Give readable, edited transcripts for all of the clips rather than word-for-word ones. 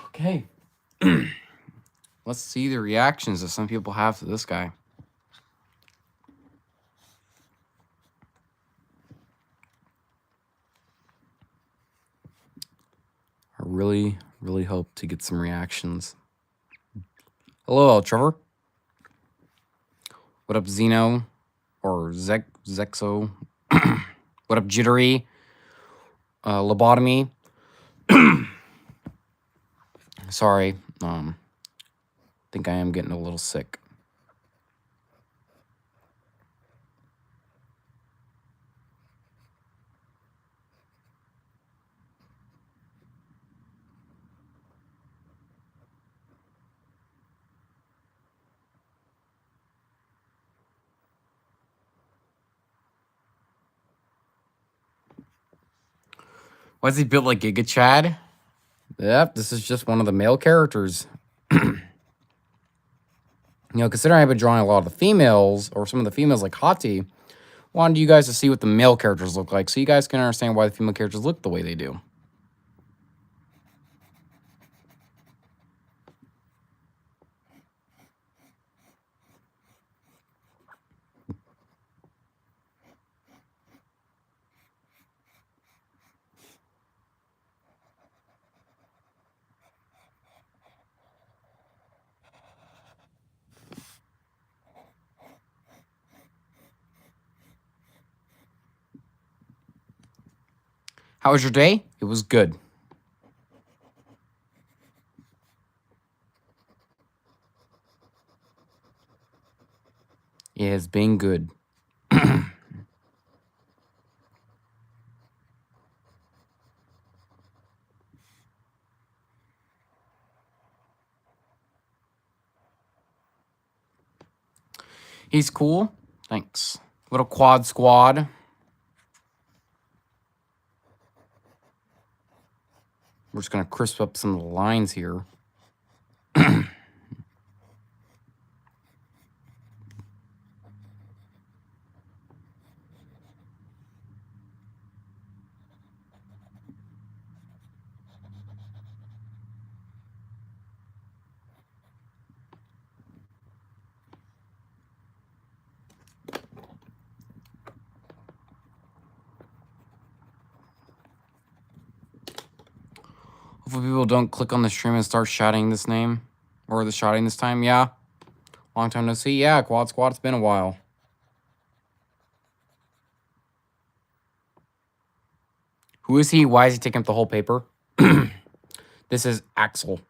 Okay. Let's see the reactions that some people have to this guy. I really, really hope to get some reactions. Hello, Trevor. What up, Zeno? Or Zexo? What up, Jittery? Lobotomy? Sorry. Think I am getting a little sick. Why is he built like Giga Chad? Yep, this is just one of the male characters. You know, considering I've been drawing a lot of the females, or some of the females like Hati, wanted you guys to see what the male characters look like, so you guys can understand why the female characters look the way they do. How was your day? It was good. It has been good. He's cool. Thanks. Little quad squad. We're just going to crisp up some of the lines here. Hopefully people don't click on the stream and start shouting this name. Or the shouting this time. Yeah. Long time no see. Yeah, quad squad. It's been a while. Who is he? Why is he taking up the whole paper? This is Axel.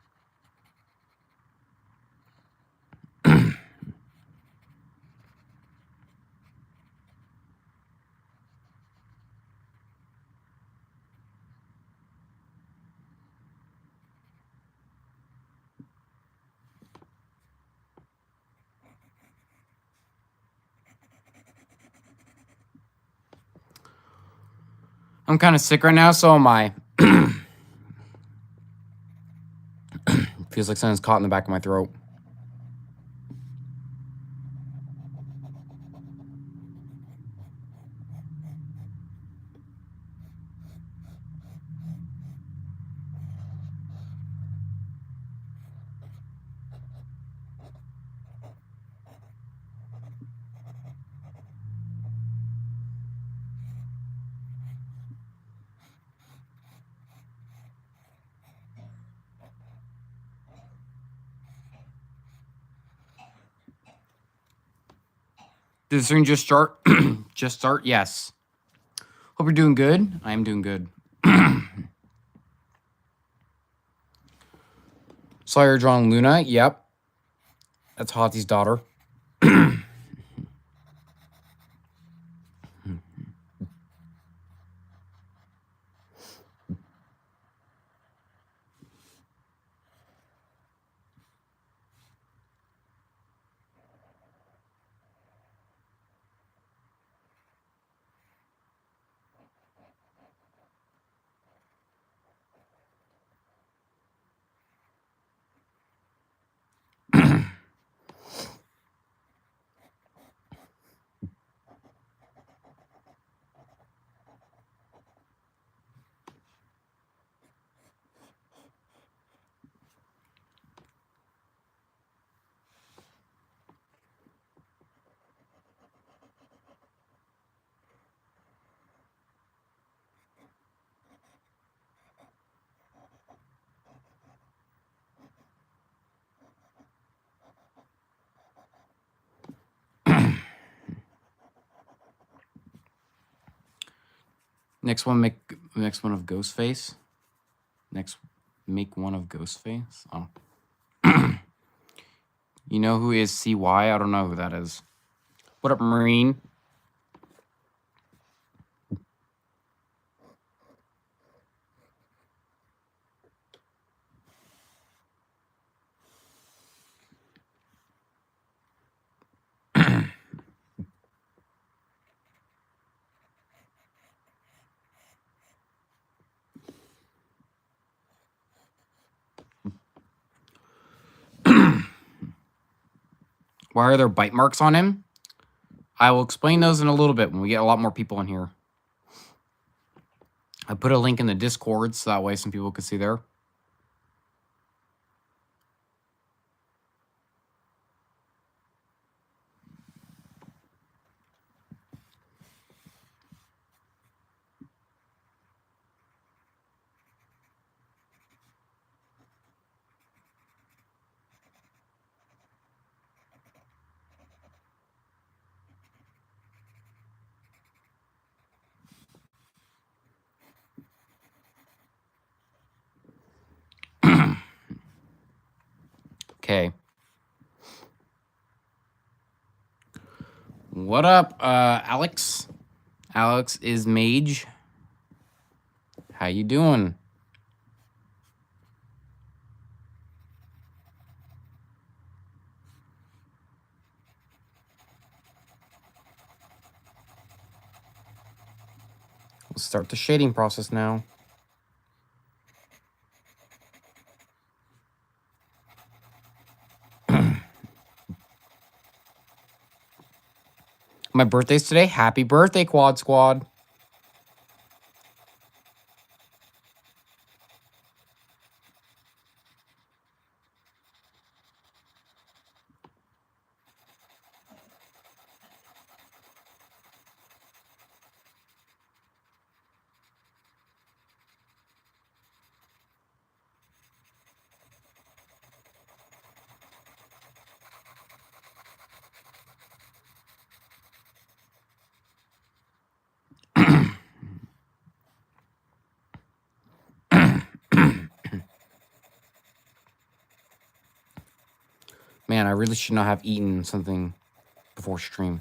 I'm kind of sick right now, so am I. Feels like something's caught in the back of my throat. Did the stream just start? Just start? Yes. Hope you're doing good. I am doing good. Saw you're drawing Luna. Yep. That's Hati's daughter. Next one, next one of Ghostface. Make one of Ghostface. Oh. You know who is CY? I don't know who that is. What up, Marine? Why are there bite marks on him? I will explain those in a little bit when we get a lot more people in here. I put a link in the Discord so that way some people can see there. Okay. What up, Alex? Alex is Mage. How you doing? Let's start the shading process now. My birthday's today. Happy birthday, Quad Squad. Man, I really should not have eaten something before stream.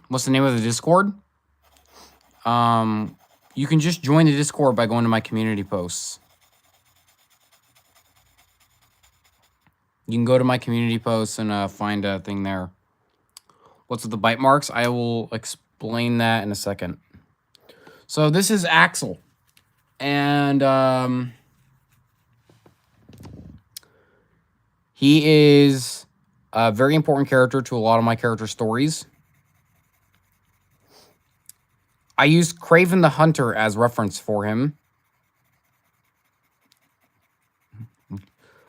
What's the name of the Discord? You can just join the Discord by going to my community posts. You can go to my community posts and find a thing there. What's with the bite marks? I will explain that in a second. So this is Axel. And he is a very important character to a lot of my character stories. I used Craven the Hunter as reference for him.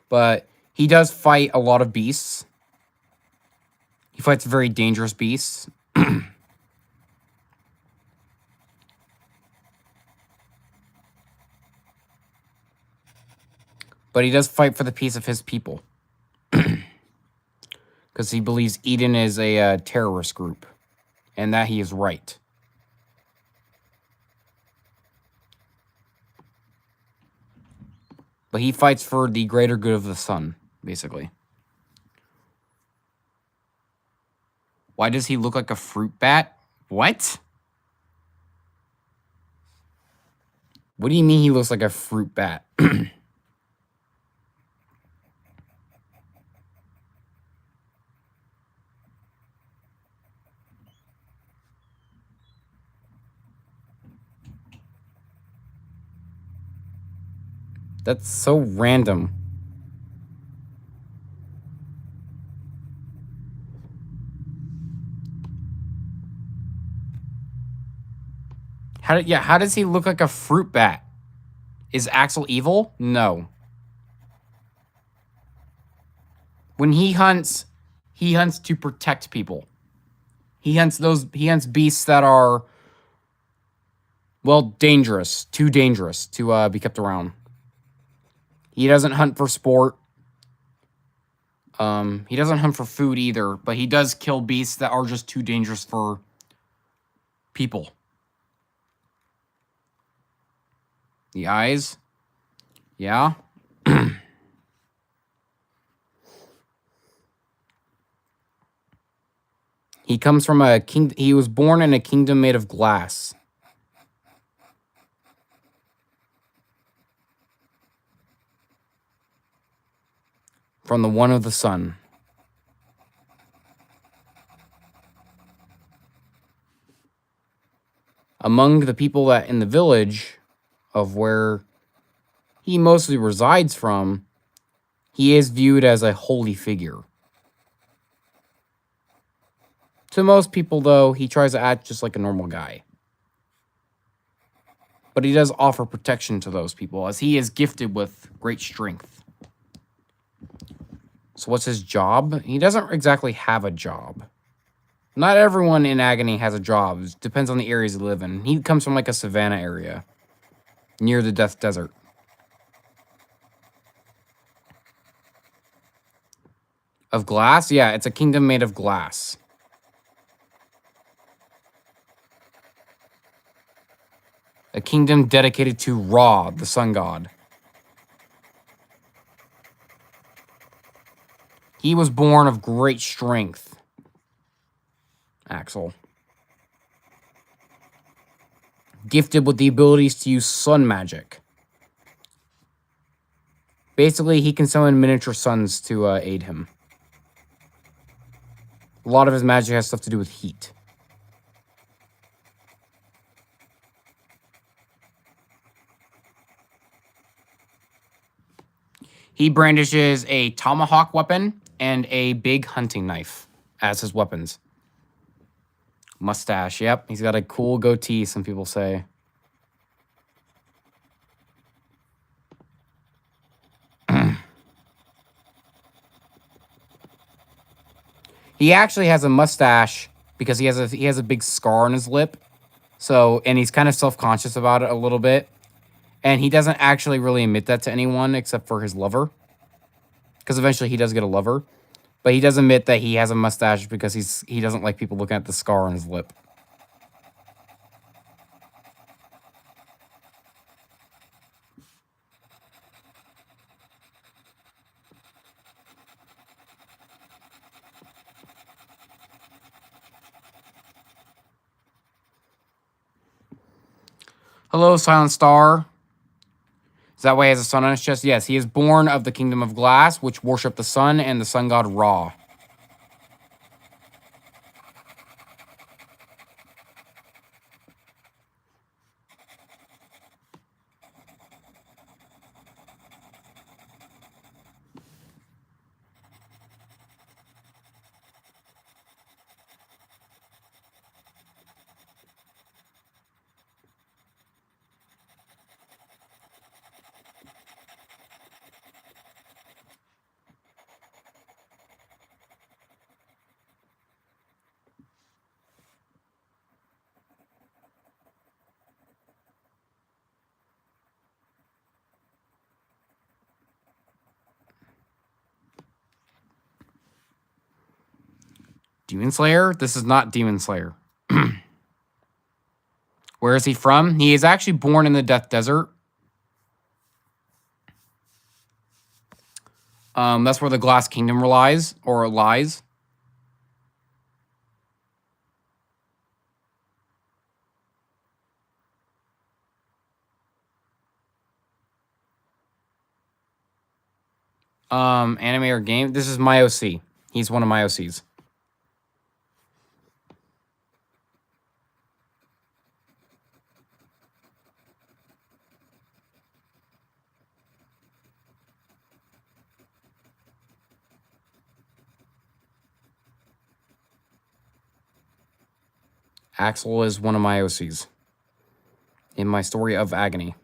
But he does fight a lot of beasts. He fights very dangerous beasts. But he does fight for the peace of his people. Because he believes Eden is a terrorist group. And that he is right. But he fights for the greater good of the sun, basically. Why does he look like a fruit bat? What? What do you mean he looks like a fruit bat? That's so random. How does he look like a fruit bat? Is Axel evil? No. When he hunts to protect people. He hunts beasts that are, well, dangerous. Too dangerous to be kept around. He doesn't hunt for sport. He doesn't hunt for food either, but he does kill beasts that are just too dangerous for people. The eyes. Yeah. He comes from a king. He was born in a kingdom made of glass. From the one of the sun. Among the people that in the village of where he mostly resides from, he is viewed as a holy figure. To most people, though, he tries to act just like a normal guy. But he does offer protection to those people, as he is gifted with great strength. So what's his job? He doesn't exactly have a job. Not everyone in Agony has a job. It depends on the areas they live in. He comes from like a savanna area near the Death Desert. Of glass? Yeah, it's a kingdom made of glass. A kingdom dedicated to Ra, the sun god. He was born of great strength. Axel. Gifted with the abilities to use sun magic. Basically, he can summon miniature suns to aid him. A lot of his magic has stuff to do with heat. He brandishes a tomahawk weapon and a big hunting knife as his weapons. Mustache, yep. He's got a cool goatee, some people say. He actually has a mustache because he has a big scar on his lip. So, and he's kind of self-conscious about it a little bit. And he doesn't actually really admit that to anyone except for his lover. Because eventually he does get a lover. But he does admit that he has a mustache because he doesn't like people looking at the scar on his lip. Hello, Silent Star. Is that why he has a sun on his chest? Yes, he is born of the kingdom of glass, which worship the sun and the sun god Ra. Demon Slayer? This is not Demon Slayer. Where is he from? He is actually born in the Death Desert. That's where the Glass Kingdom lies. Anime or game? This is my OC. He's one of my OCs. Axel is one of my OCs. my story of agony.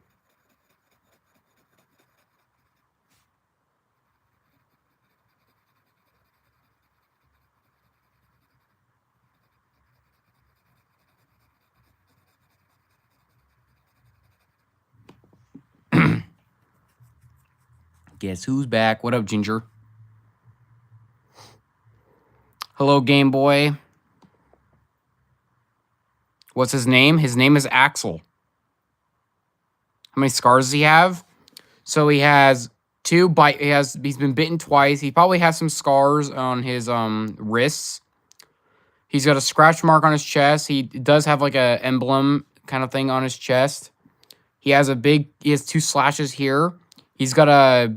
Guess who's back? What up, Ginger? Hello, Game Boy. What's his name? His name is Axel. How many scars does he have? So he has he's been bitten twice. He probably has some scars on his wrists. He's got a scratch mark on his chest. He does have like a emblem kind of thing on his chest. He has 2 slashes here. He's got a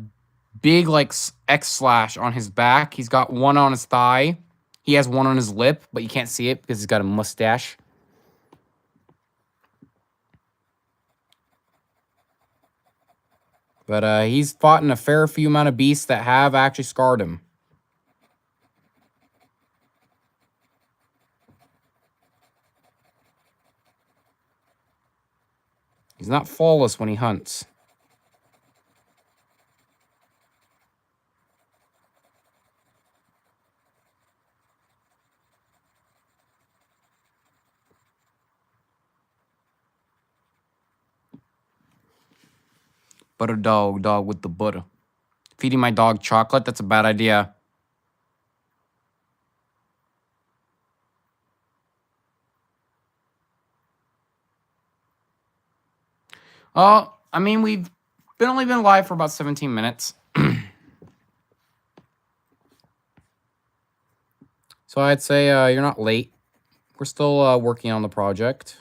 big like X slash on his back. He's got one on his thigh. He has one on his lip, but you can't see it because he's got a mustache. But he's fought in a fair few amount of beasts that have actually scarred him. He's not flawless when he hunts. Butter dog, dog with the butter. Feeding my dog chocolate, that's a bad idea. I mean, we've only been live for about 17 minutes. So I'd say you're not late. We're still working on the project.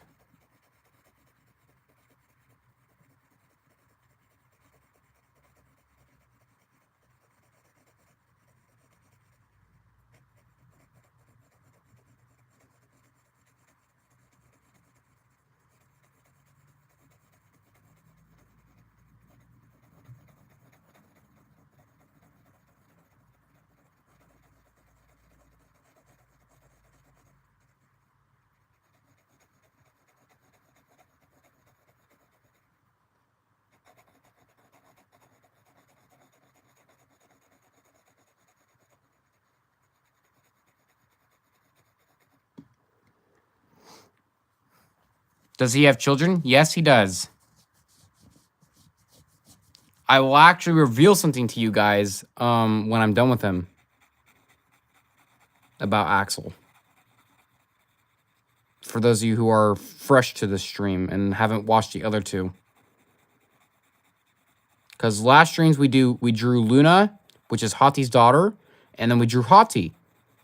Does he have children? Yes, he does. I will actually reveal something to you guys when I'm done with him about Axel. For those of you who are fresh to the stream and haven't watched the other two. Because last streams we drew Luna, which is Hati's daughter, and then we drew Hati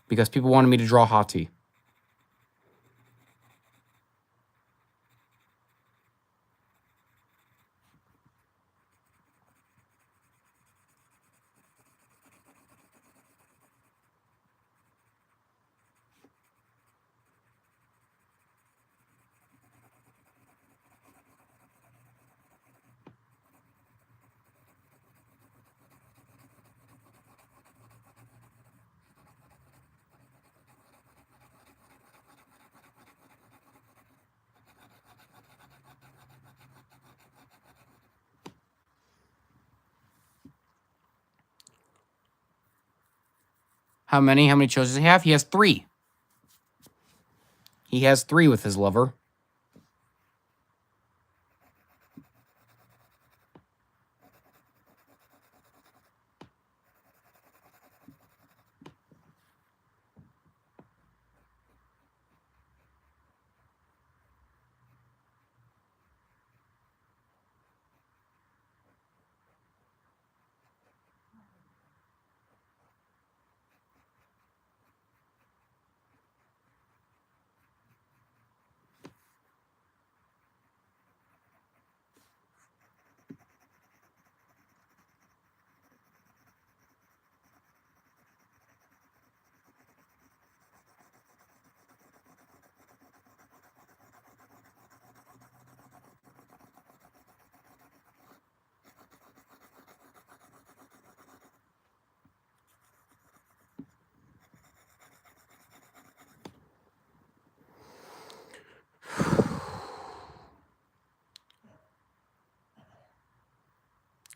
because people wanted me to draw Hati. How many children does he have? He has 3. He has 3 with his lover.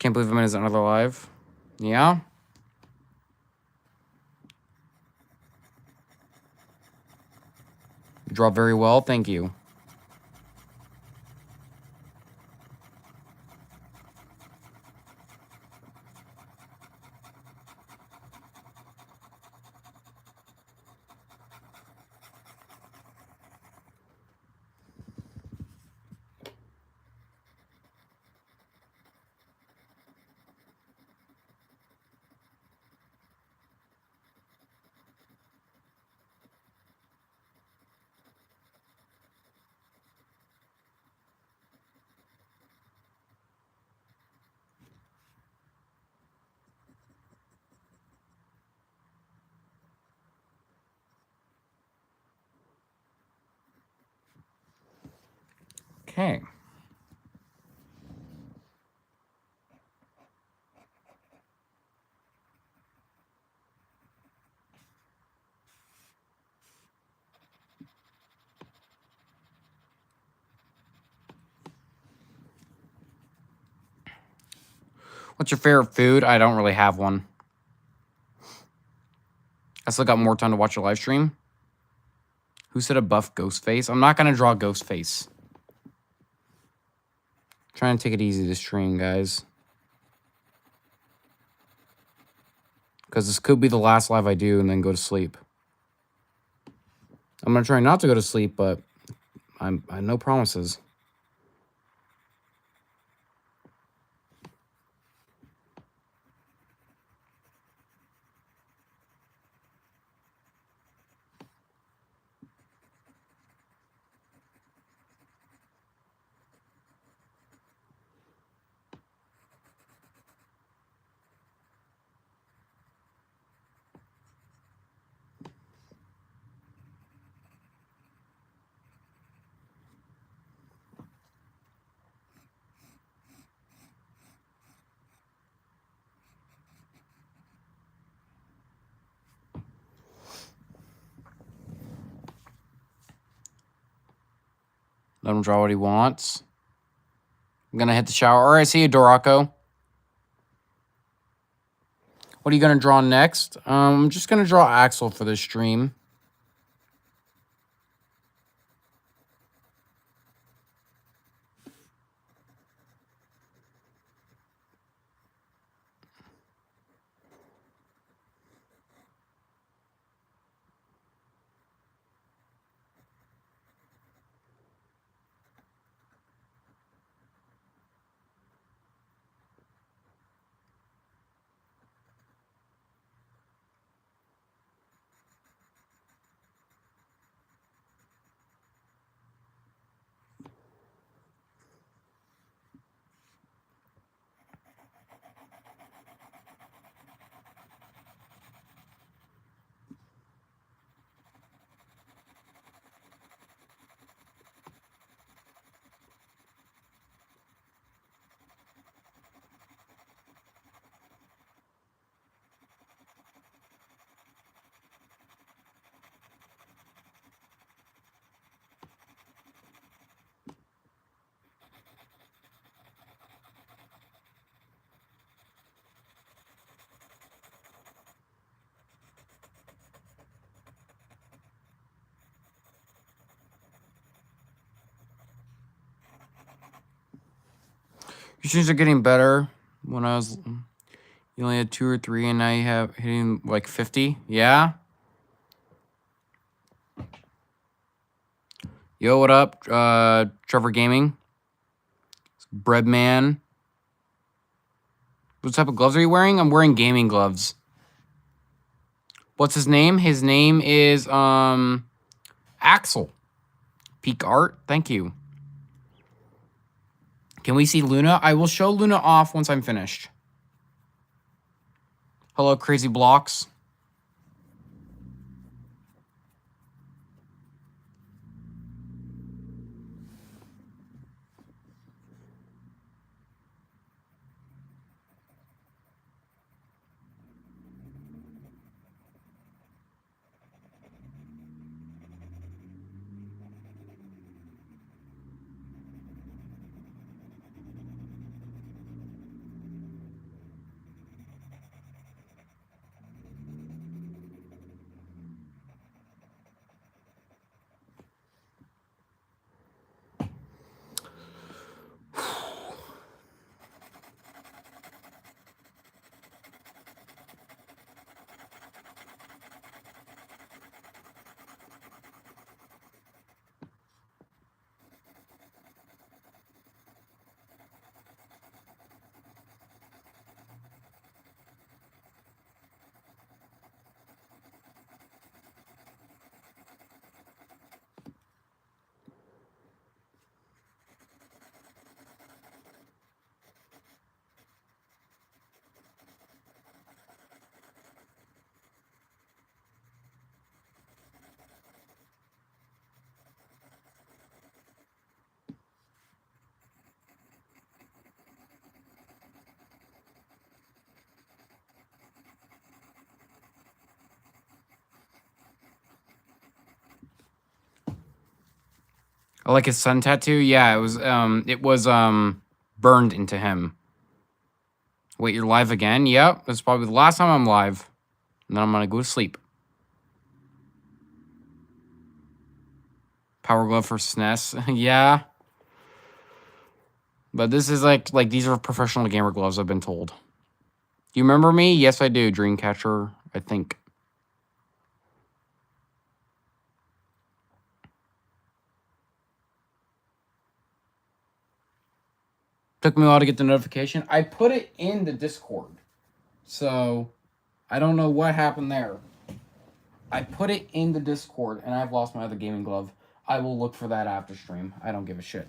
Can't believe I'm in another live. Yeah? You draw very well. Thank you. Okay. What's your favorite food? I don't really have one. I still got more time to watch your live stream. Who said a buff Ghostface? I'm not going to draw Ghostface. Trying to take it easy this stream, guys. Because this could be the last live I do and then go to sleep. I'm going to try not to go to sleep, but I no promises. Let him draw what he wants. I'm going to hit the shower. All right, see you, Dorako. What are you going to draw next? I'm just going to draw Axel for this stream. Your streams are getting better. When I was, you only had 2 or 3, and now you have hitting like 50. Yeah. Yo, what up, Trevor Gaming? Breadman. What type of gloves are you wearing? I'm wearing gaming gloves. What's his name? His name is Axel. Peak Art. Thank you. Can we see Luna? I will show Luna off once I'm finished. Hello, Crazy Blocks. I like his sun tattoo. Yeah, it was burned into him. Wait, you're live again? Yep, that's probably the last time I'm live. And then I'm gonna go to sleep. Power Glove for SNES. Yeah. But this is like these are professional gamer gloves, I've been told. Do you remember me? Yes, I do. Dreamcatcher, I think. Took me a while to get the notification. I put it in the Discord. So, I don't know what happened there. I put it in the Discord, and I've lost my other gaming glove. I will look for that after stream. I don't give a shit.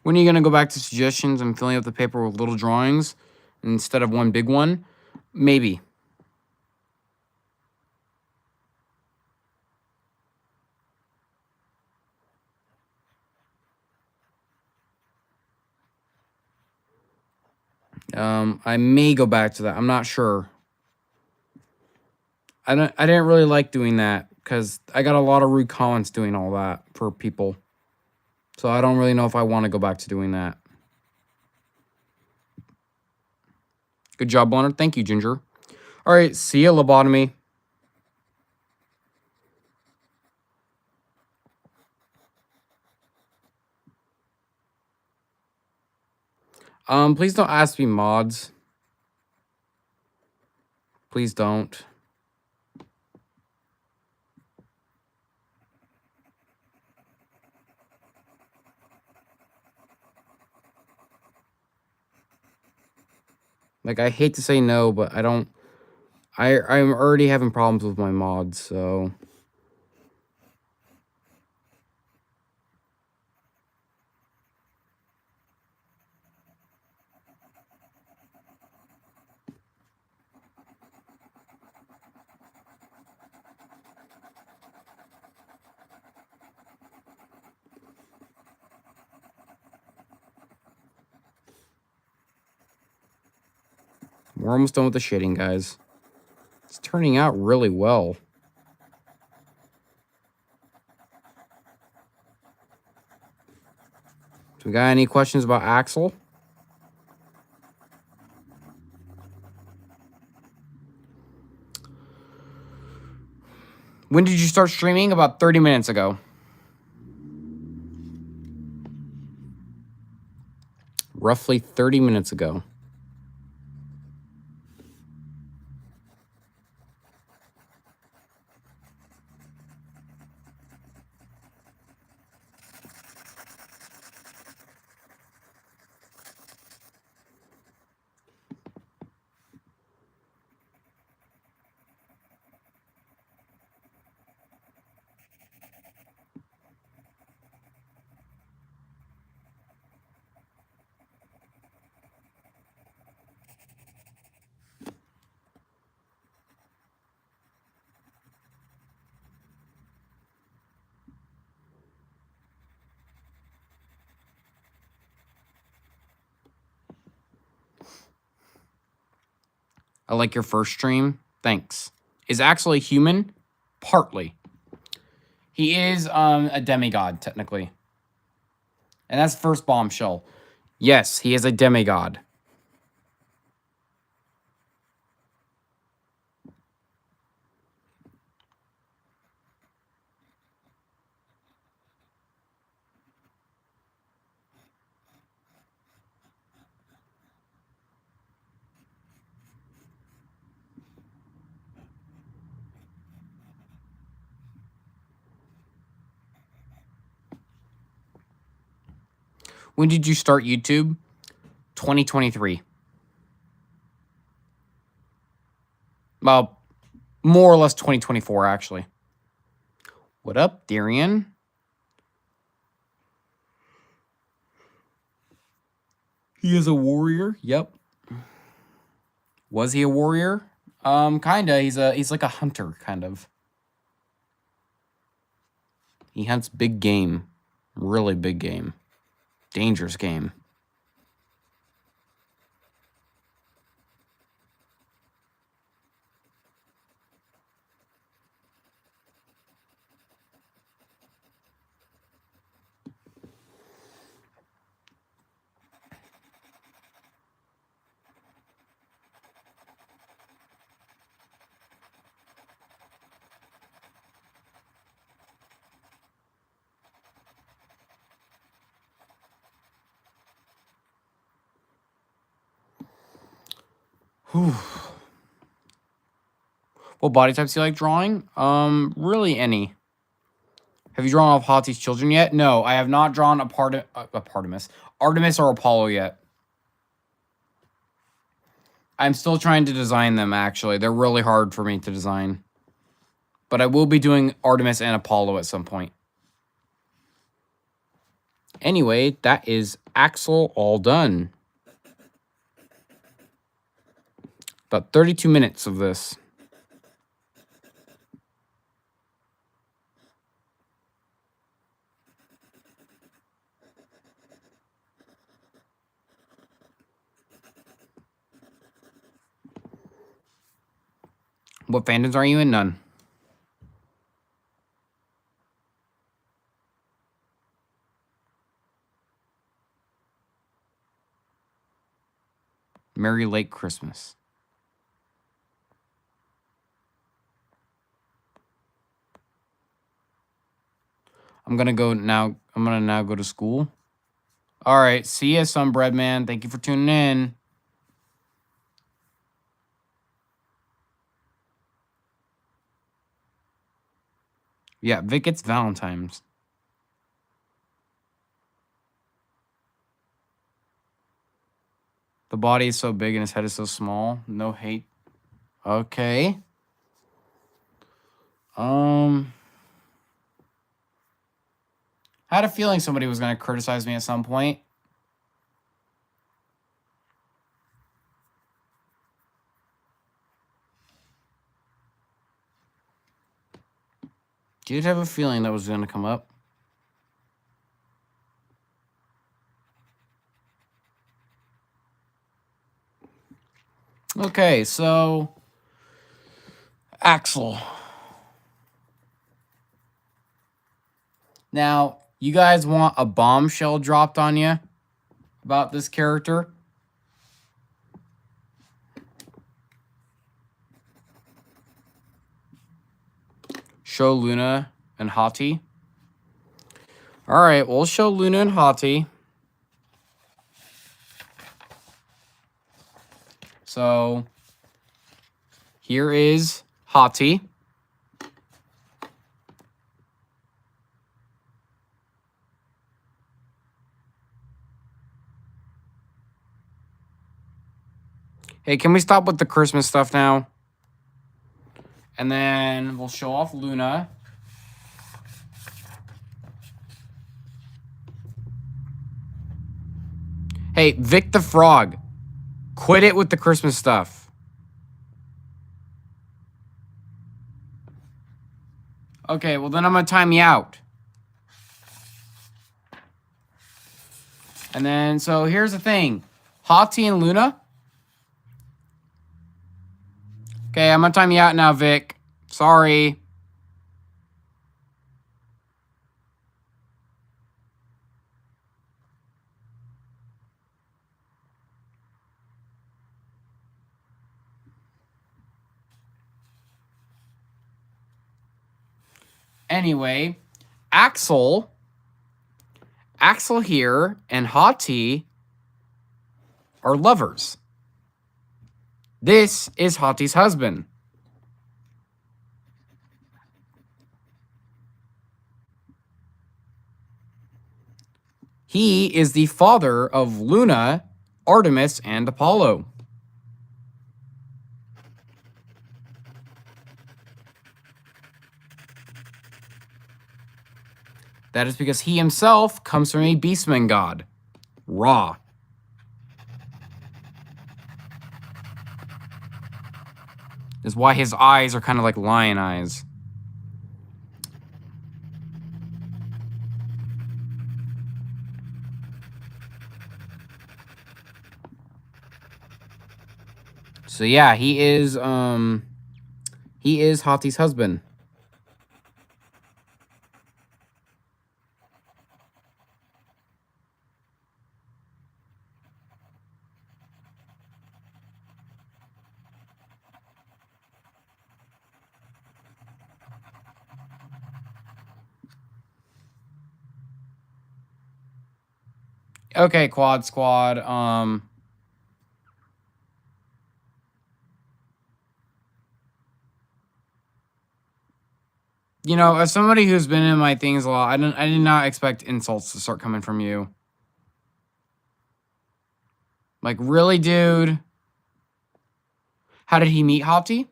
When are you going to go back to suggestions and filling up the paper with little drawings instead of one big one? Maybe. I may go back to that. I'm not sure. I didn't really like doing that because I got a lot of rude comments doing all that for people. So I don't really know if I want to go back to doing that. Good job, Leonard. Thank you, Ginger. All right, see ya, lobotomy. Please don't ask me mods. Please don't. Like, I hate to say no, but I don't... I'm already having problems with my mods, so... We're almost done with the shading, guys. It's turning out really well. So we got any questions about Axel? When did you start streaming? About 30 minutes ago. Roughly 30 minutes ago. I like your first stream. Thanks. Is Axel a human? Partly. He is a demigod, technically. And that's first bombshell. Yes, he is a demigod. When did you start YouTube? 2023. Well, more or less 2024, actually. What up, Darian? He is a warrior. Yep. Was he a warrior? Kinda. He's like a hunter, kind of. He hunts big game. Really big game. Dangerous game. Whew. What body types do you like drawing? Really any. Have you drawn all of Hati's children yet? No, I have not drawn Artemis or Apollo yet. I'm still trying to design them, actually. They're really hard for me to design. But I will be doing Artemis and Apollo at some point. Anyway, that is Axel all done. About 32 minutes of this. What fandoms are you in? None. Merry Late Christmas. I'm gonna now go to school. All right, see ya, Sunbread Man. Thank you for tuning in. Yeah, Vic gets Valentine's. The body is so big and his head is so small. No hate. Okay. I had a feeling somebody was going to criticize me at some point. Did have a feeling that was going to come up. Okay, so Axel. Now, you guys want a bombshell dropped on you about this character? Show Luna and Hati. All right, we'll show Luna and Hati. So, here is Hati. Hey, can we stop with the Christmas stuff now? And then we'll show off Luna. Hey, Vic the Frog. Quit it with the Christmas stuff. Okay, well then I'm going to time you out. And then, so here's the thing. Hati and Luna. Okay, I'm going to time you out now, Vic. Sorry. Anyway, Axel here and Hati are lovers. This is Hati's husband. He is the father of Luna, Artemis, and Apollo. That is because he himself comes from a beastman god, Ra. Is why his eyes are kind of like lion eyes. So yeah, he is Hati's husband. Okay, Quad Squad. You know, as somebody who's been in my things a lot, I did not expect insults to start coming from you. Like, really, dude? How did he meet Hati?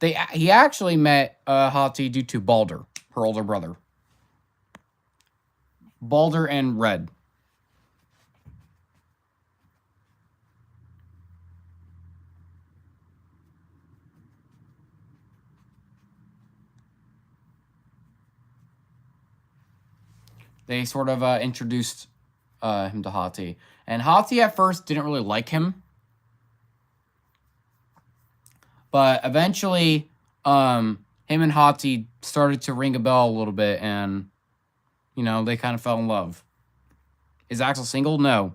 He actually met Hati due to Balder, her older brother. Balder and Red. They sort of introduced him to Hati. And Hati at first didn't really like him. But eventually, him and Hati started to ring a bell a little bit, and, you know, they kind of fell in love. Is Axel single? No.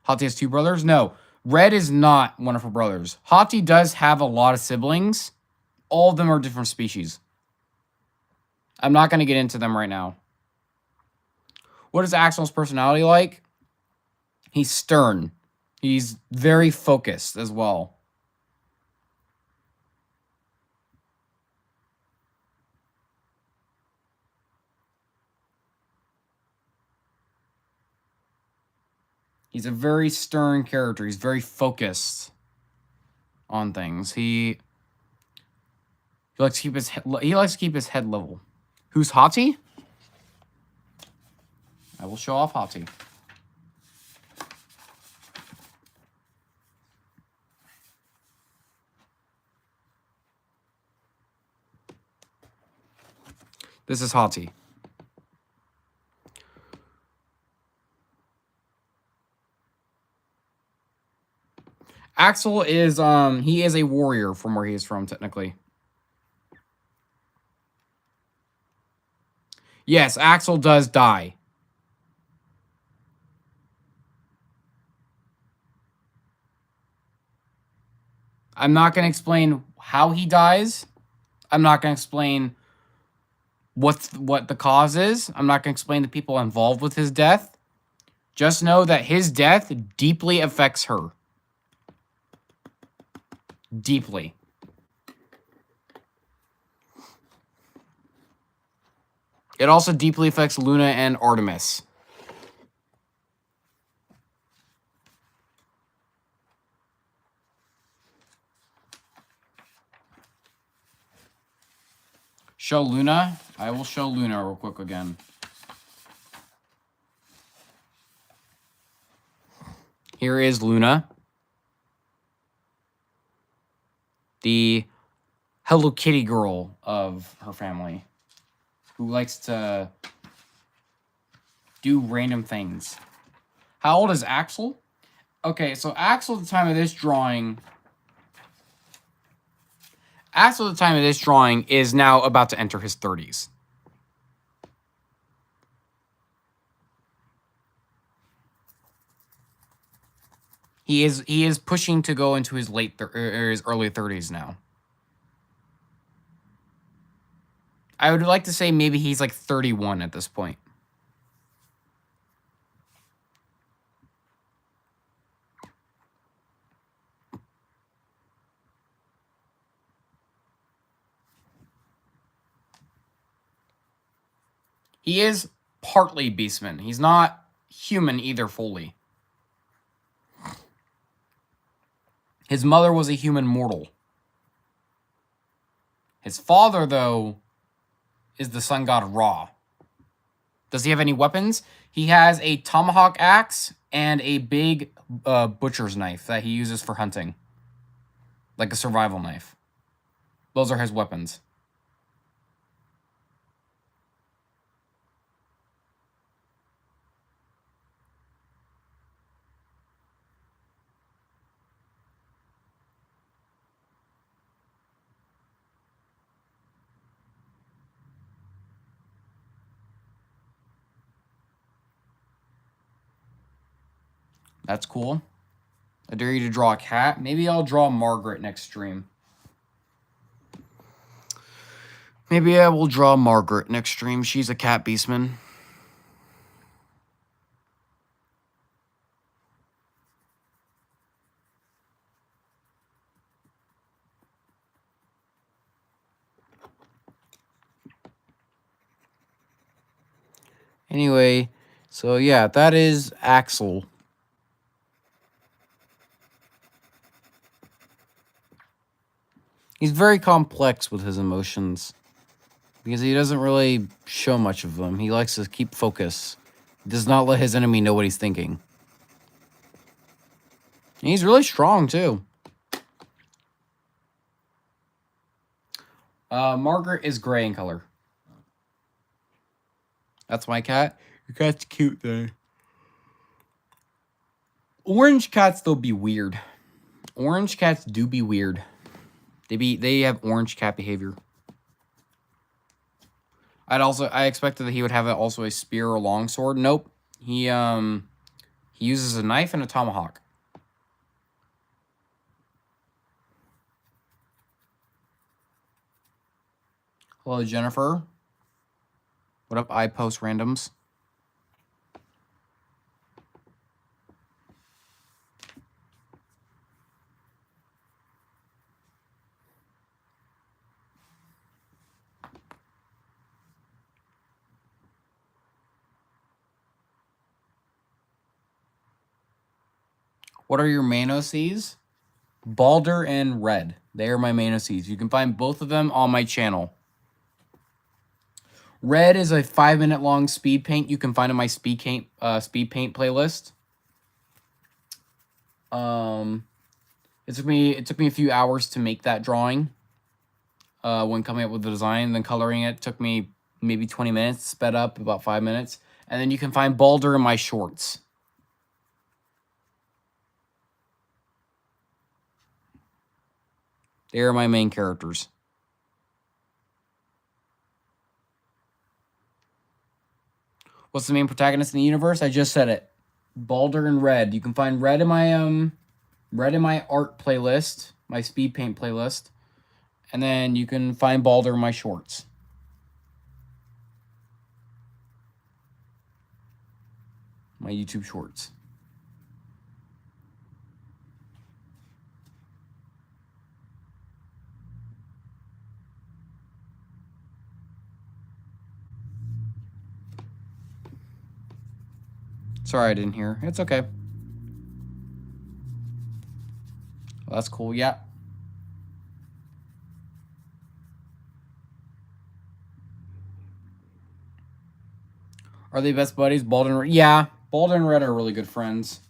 Hati has two brothers? No. Red is not one of her brothers. Hati does have a lot of siblings. All of them are different species. I'm not going to get into them right now. What is Axel's personality like? He's stern. He's very focused as well. He's a very stern character. He's very focused on things. He likes to keep his head level. Who's Hati? I will show off Hati. This is Hati. Axel is he is a warrior from where he is from, technically. Yes, Axel does die. I'm not going to explain how he dies. I'm not going to explain what the cause is. I'm not going to explain the people involved with his death. Just know that his death deeply affects her. Deeply. It also deeply affects Luna and Artemis. Show Luna. I will show Luna real quick again. Here is Luna. The Hello Kitty girl of her family. Who likes to do random things. How old is Axel? Okay, so Axel at the time of this drawing... Axel at the time of this drawing is now about to enter his 30s. He is pushing to go into his his early 30s now. I would like to say maybe he's like 31 at this point. He is partly Beastman. He's not human either fully. His mother was a human mortal. His father, though, is the sun god Ra. Does he have any weapons? He has a tomahawk axe and a big butcher's knife that he uses for hunting. Like a survival knife. Those are his weapons. That's cool. I dare you to draw a cat. Maybe I'll draw Margaret next stream. Maybe I will draw Margaret next stream. She's a cat beastman. Anyway, so yeah, that is Axel. He's very complex with his emotions because he doesn't really show much of them. He likes to keep focus. He does not let his enemy know what he's thinking. And he's really strong, too. Margaret is gray in color. That's my cat. Your cat's cute, though. Orange cats, though, be weird. Orange cats do be weird. They have orange cat behavior. I expected that he would have also a spear or longsword. Nope. He uses a knife and a tomahawk. Hello, Jennifer. What up, I post randoms? What are your main OCs? Balder and Red. They are my main OCs. You can find both of them on my channel. Red is a 5-minute long speed paint. You can find in my speed paint playlist. It took me a few hours to make that drawing. When coming up with the design, then coloring it took me maybe 20 minutes, sped up about 5 minutes. And then you can find Balder in my shorts. They are my main characters. What's the main protagonist in the universe? I just said it. Balder and Red. You can find Red in my art playlist, my speed paint playlist. And then you can find Balder in my shorts. My YouTube shorts. Sorry, I didn't hear. It's okay. Well, that's cool. Yeah. Are they best buddies? Balder and Red? Yeah. Balder and Red are really good friends.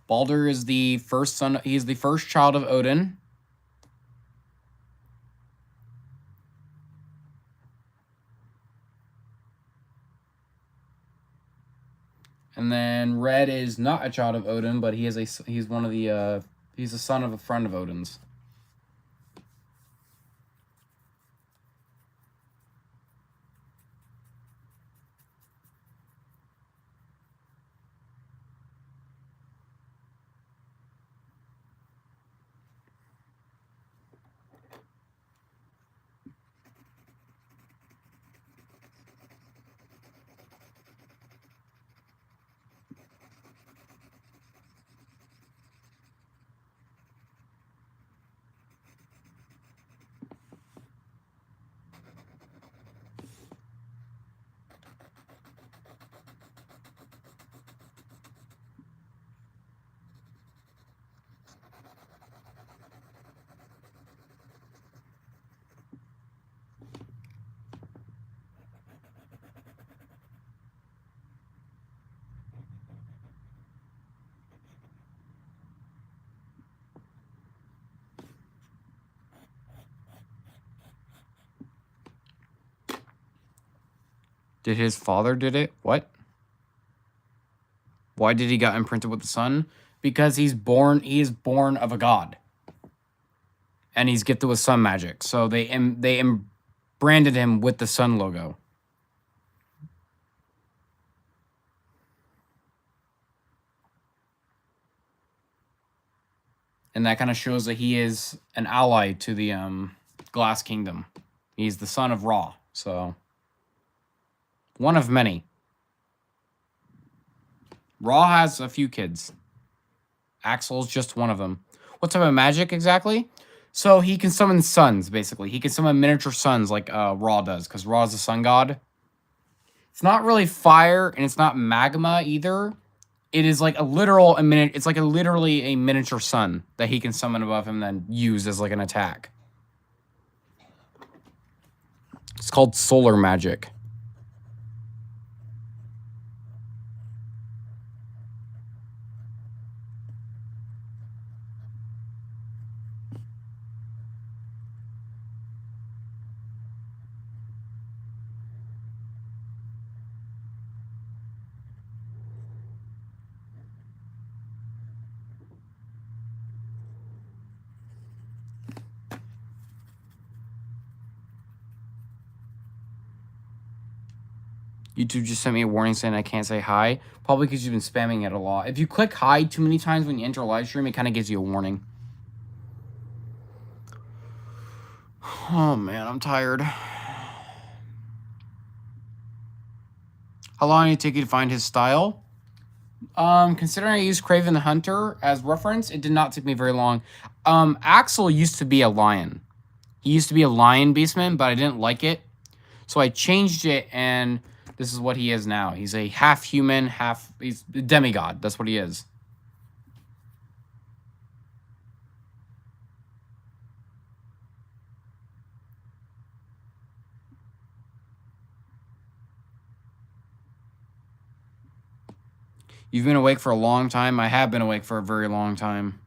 Balder is the first son. He's the first child of Odin. And then Red is not a child of Odin, but he's a son of a friend of Odin's. Did his father did it? What? Why did he got imprinted with the sun? because he is born of a god. And he's gifted with sun magic. So they branded him with the sun logo. And that kind of shows that he is an ally to the Glass Kingdom. He's the son of Ra, so one of many. Ra has a few kids. Axel's just one of them. What type of magic exactly? So he can summon suns, basically. He can summon miniature suns like Ra does, because Ra is the sun god. It's not really fire, and it's not magma either. It is like a literal it's like literally a miniature sun that he can summon above him and then use as like an attack. It's called solar magic. YouTube just sent me a warning saying I can't say hi. Probably because you've been spamming it a lot. If you click hi too many times when you enter a live stream, it kind of gives you a warning. Oh, man, I'm tired. How long did it take you to find his style? Considering I used Kraven the Hunter as reference, it did not take me very long. Axel used to be a lion. He used to be a lion beastman, but I didn't like it. So I changed it, and this is what he is now. He's a half human, he's a demigod. That's what he is. You've been awake for a long time. I have been awake for a very long time.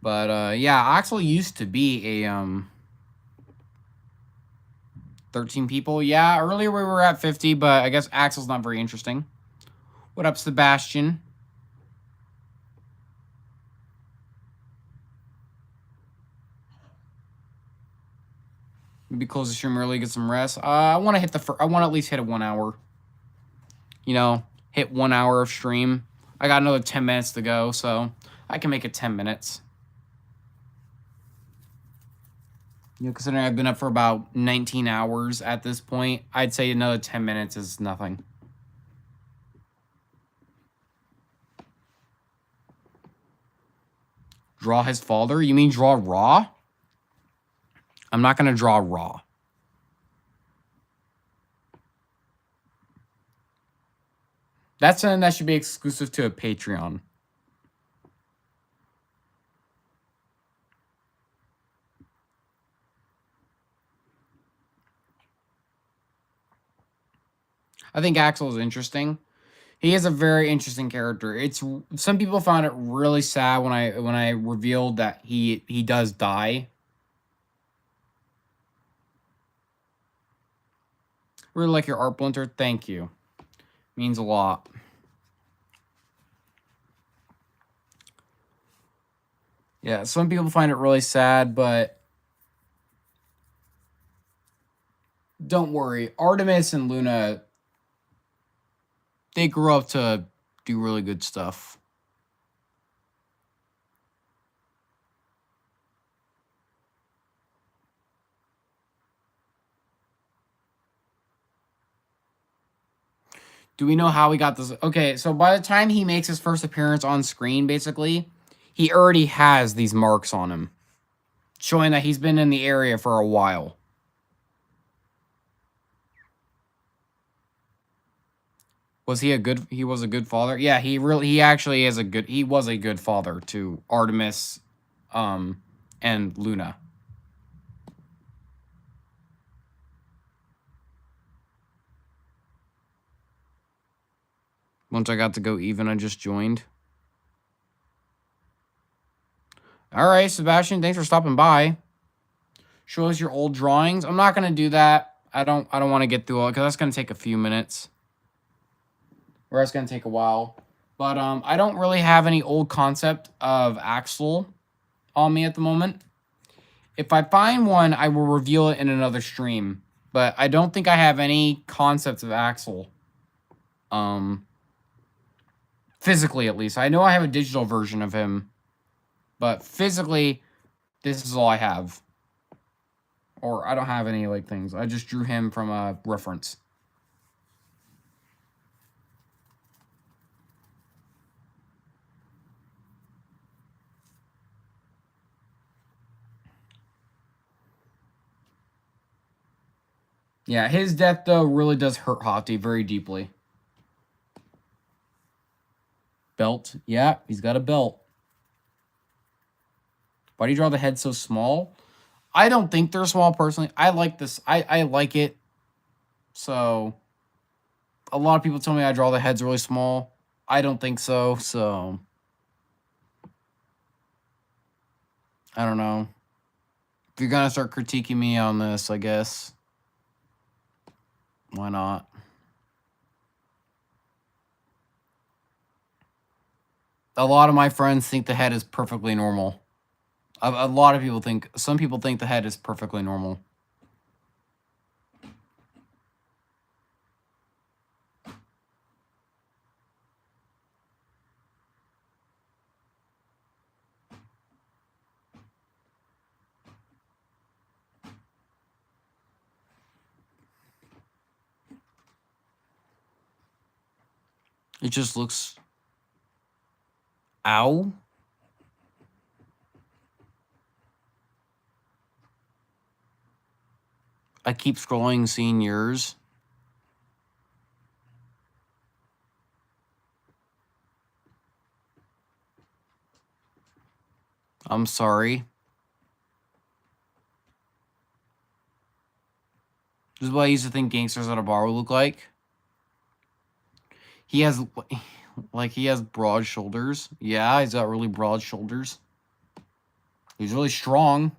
But, yeah, Axel used to be a, 13 people. Yeah, earlier we were at 50, but I guess Axel's not very interesting. What up, Sebastian? Maybe close the stream early, get some rest. I want to I want to at least hit a 1 hour. You know, hit 1 hour of stream. I got another 10 minutes to go, so I can make it 10 minutes. You know, considering I've been up for about 19 hours at this point, I'd say another 10 minutes is nothing. Draw his father? You mean draw Ra? I'm not going to draw Ra. That's something that should be exclusive to a Patreon. I think Axel is interesting. He is a very interesting character. Some people found it really sad when I revealed that he does die. Really like your art, Blinter. Thank you. Means a lot. Yeah, some people find it really sad, but don't worry. Artemis and Luna, they grew up to do really good stuff. Do we know how he got this? Okay, so by the time he makes his first appearance on screen, basically, he already has these marks on him, showing that he's been in the area for a while. Was he he was a good father? Yeah, he actually is he was a good father to Artemis, and Luna. Once I got to go even, I just joined. All right, Sebastian, thanks for stopping by. Show us your old drawings. I'm not going to do that. I don't want to get through all because that's gonna take a few minutes. Or that's gonna take a while. But I don't really have any old concept of Axel on me at the moment. If I find one, I will reveal it in another stream. But I don't think I have any concepts of Axel. Physically, at least. I know I have a digital version of him. But physically, this is all I have. Or I don't have any, like, things. I just drew him from a reference. Yeah, his death, though, really does hurt Hati very deeply. Belt. Yeah, he's got a belt. Why do you draw the head so small? I don't think they're small, personally. I like this. I like it. So, a lot of people tell me I draw the heads really small. I don't think so, so... I don't know. If you're gonna start critiquing me on this, I guess... Why not? A lot of my friends think the head is perfectly normal. A lot of people think... Some people think the head is perfectly normal. It just looks... Ow? I keep scrolling, seeing yours. I'm sorry. This is what I used to think gangsters at a bar would look like. He has... Like, he has broad shoulders. Yeah, he's got really broad shoulders. He's really strong.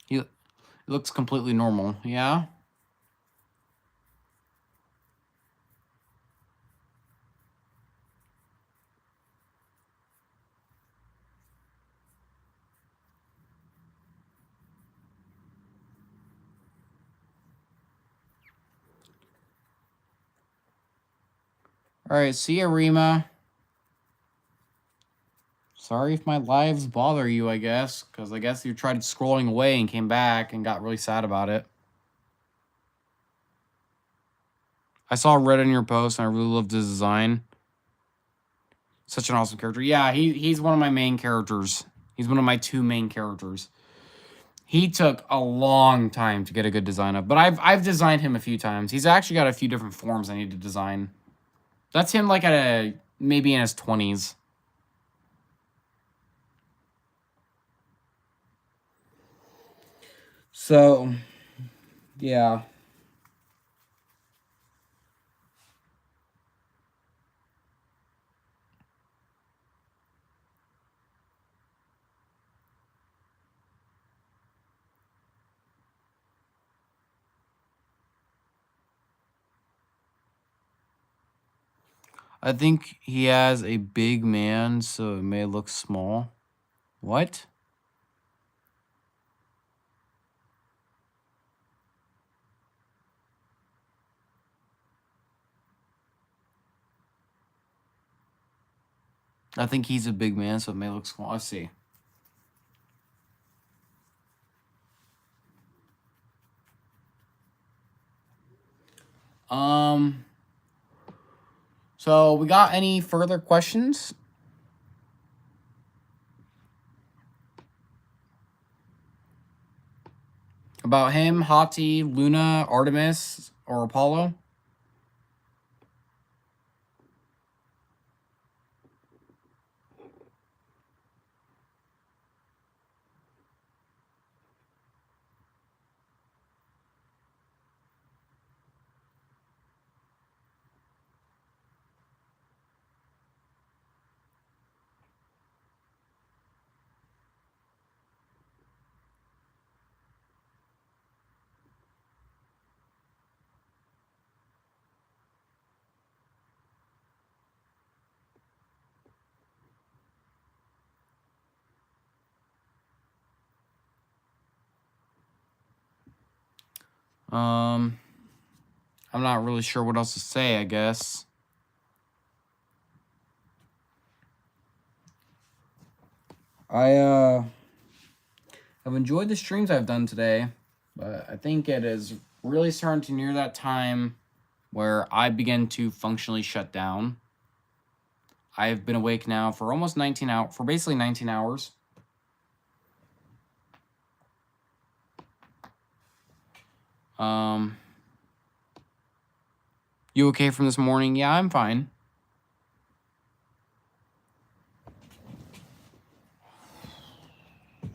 He looks completely normal. Yeah? Alright, see ya, Rima. Sorry if my lives bother you, I guess. Because I guess you tried scrolling away and came back and got really sad about it. I saw Red in your post and I really loved his design. Such an awesome character. Yeah, he's one of my main characters. He's one of my 2 main characters. He took a long time to get a good design up. But I've designed him a few times. He's actually got a few different forms I need to design. That's him like at a... Maybe in his 20s. So, yeah. I think he has a big man, so it may look small. What? I think he's a big man, so it may look small. Let's see. So we got any further questions? About him, Hati, Luna, Artemis, or Apollo? I'm not really sure what else to say, I guess. I've enjoyed the streams I've done today, but I think it is really starting to near that time where I begin to functionally shut down. I've been awake now for almost 19 hours, for basically 19 hours. You okay from this morning? Yeah, I'm fine.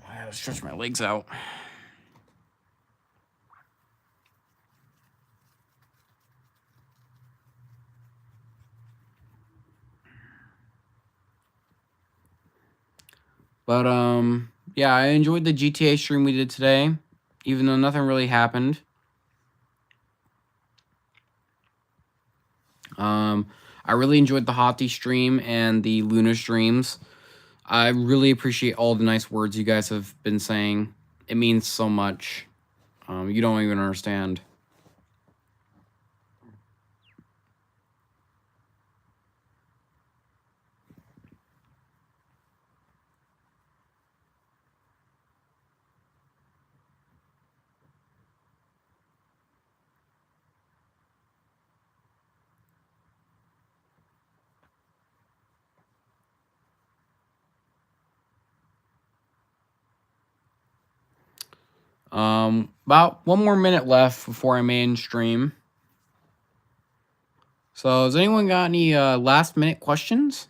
I gotta stretch my legs out. But yeah, I enjoyed the GTA stream we did today, even though nothing really happened. I really enjoyed the Hottie stream and the Luna streams. I really appreciate all the nice words you guys have been saying. It means so much. You don't even understand. About 1 more minute left before I main stream. So, has anyone got any last minute questions?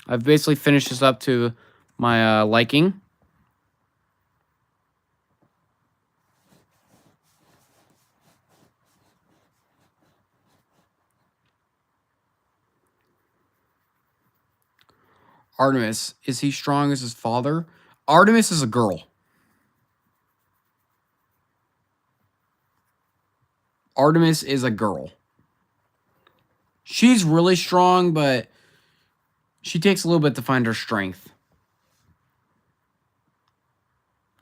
I've basically finished this up to my liking. Artemis, is he strong as his father? Artemis is a girl. Artemis is a girl. She's really strong, but she takes a little bit to find her strength.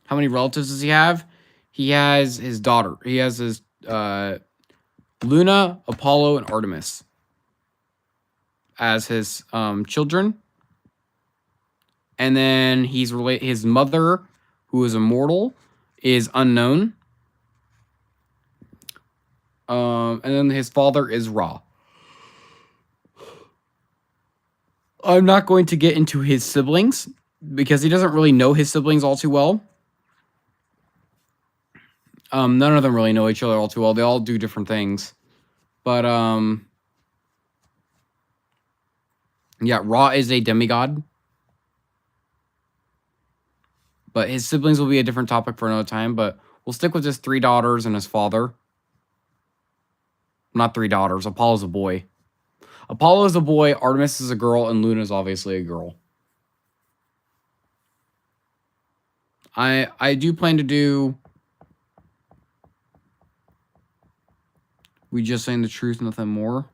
How many relatives does he have? He has his daughter. He has his Luna, Apollo, and Artemis as his children. And then his mother, who is immortal, is unknown. And then his father is Ra. I'm not going to get into his siblings because he doesn't really know his siblings all too well. None of them really know each other all too well. They all do different things. But yeah, Ra is a demigod. But his siblings will be a different topic for another time. But we'll stick with his 3 daughters and his father. Not 3 daughters. Apollo's a boy. Apollo is a boy, Artemis is a girl, and Luna is obviously a girl. I do plan to do We Just Saying the Truth, Nothing More.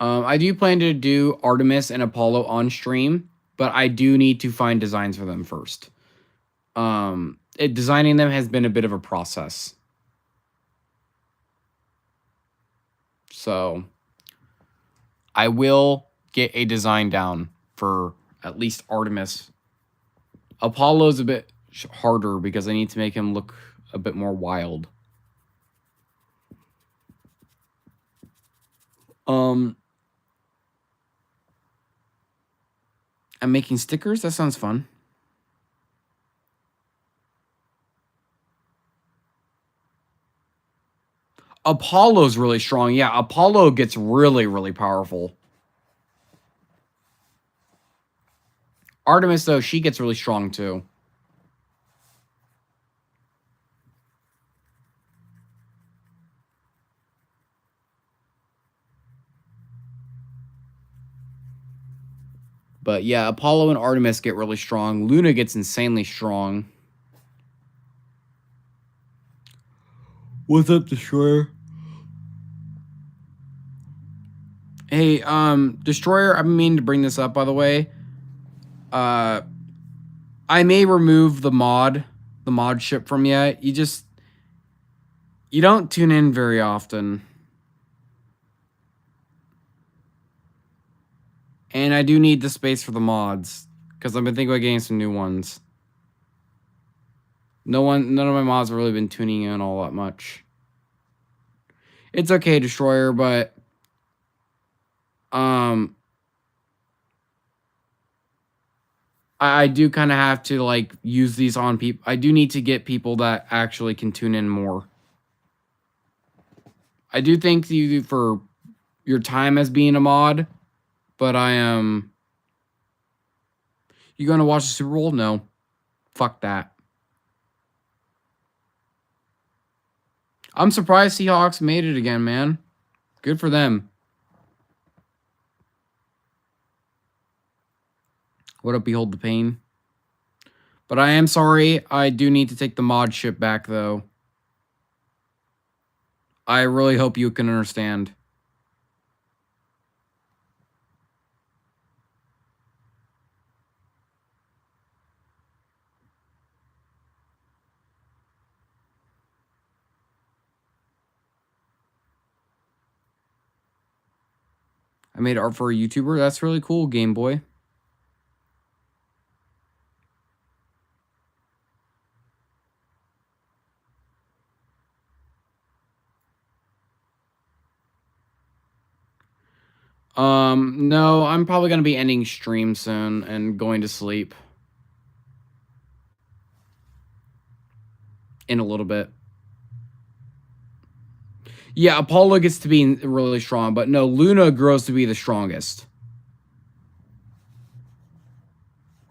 I do plan to do Artemis and Apollo on stream, but I do need to find designs for them first. Designing them has been a bit of a process. So I will get a design down for at least Artemis. Apollo's a bit harder because I need to make him look a bit more wild. I'm making stickers? That sounds fun. Apollo's really strong. Yeah, Apollo gets really, really powerful. Artemis, though, she gets really strong, too. But yeah, Apollo and Artemis get really strong. Luna gets insanely strong. What's up, Destroyer? Hey, Destroyer, I've been meaning to bring this up, by the way. I may remove the mod ship from you. You don't tune in very often. And I do need the space for the mods, because I've been thinking about getting some new ones. None of my mods have really been tuning in all that much. It's okay, Destroyer, but I do kind of have to like use these on people. I do need to get people that actually can tune in more. I do thank you for your time as being a mod, but I am. You gonna watch the Super Bowl? No, fuck that. I'm surprised Seahawks made it again, man. Good for them. What up, Behold the Pain? But I am sorry. I do need to take the mod ship back, though. I really hope you can understand. I made art for a YouTuber. That's really cool, Game Boy. No, I'm probably going to be ending stream soon and going to sleep. In a little bit. Yeah, Apollo gets to be really strong, but no, Luna grows to be the strongest.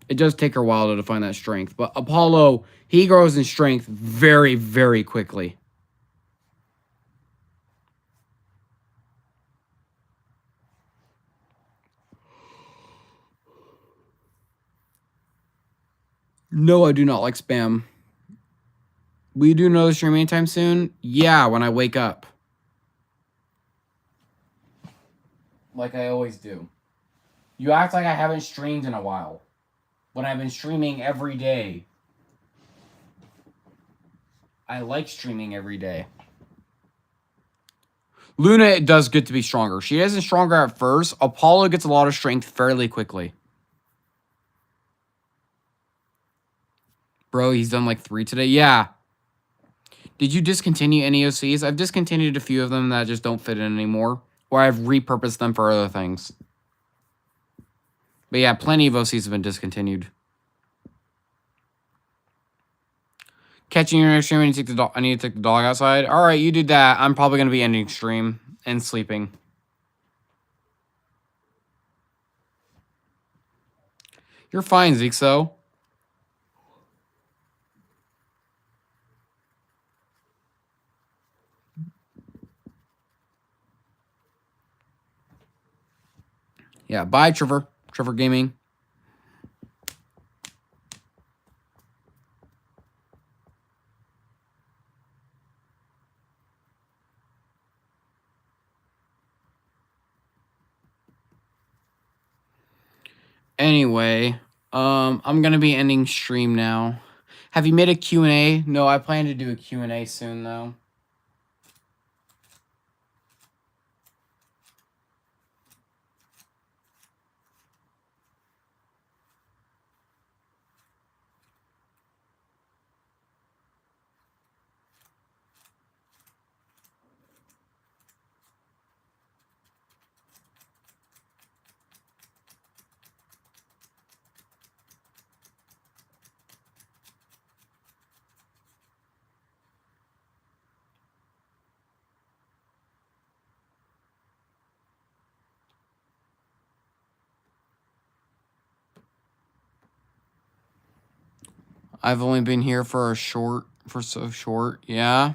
It does take her a while to find that strength, but Apollo, he grows in strength very, very quickly. No, I do not like spam. Will you do another stream anytime soon? Yeah, when I wake up. Like I always do. You act like I haven't streamed in a while. When I've been streaming every day. I like streaming every day. Luna does get to be stronger. She isn't stronger at first. Apollo gets a lot of strength fairly quickly. Bro, he's done like 3 today. Yeah. Did you discontinue any OCs? I've discontinued a few of them that just don't fit in anymore. Or I've repurposed them for other things. But yeah, plenty of OCs have been discontinued. Catching your next stream, I need to take the dog outside. Alright, you do that. I'm probably going to be ending stream and sleeping. You're fine, Zixo. Yeah, bye, Trevor. Trevor Gaming. Anyway, I'm going to be ending stream now. Have you made a Q&A? No, I plan to do a Q&A soon, though. I've only been here for so short. Yeah.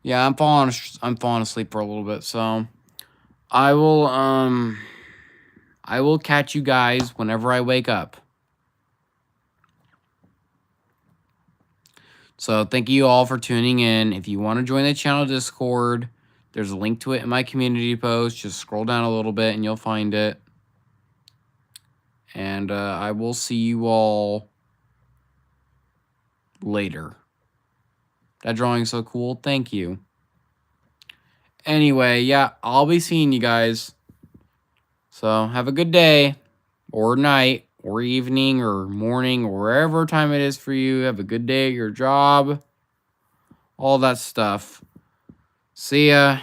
Yeah, I'm falling asleep for a little bit, so I will catch you guys whenever I wake up. So thank you all for tuning in. If you want to join the channel Discord, there's a link to it in my community post. Just scroll down a little bit and you'll find it. And I will see you all later. That drawing's so cool. Thank you. Anyway, yeah, I'll be seeing you guys. So have a good day, or night, or evening, or morning, or wherever time it is for you. Have a good day at your job. All that stuff. See ya.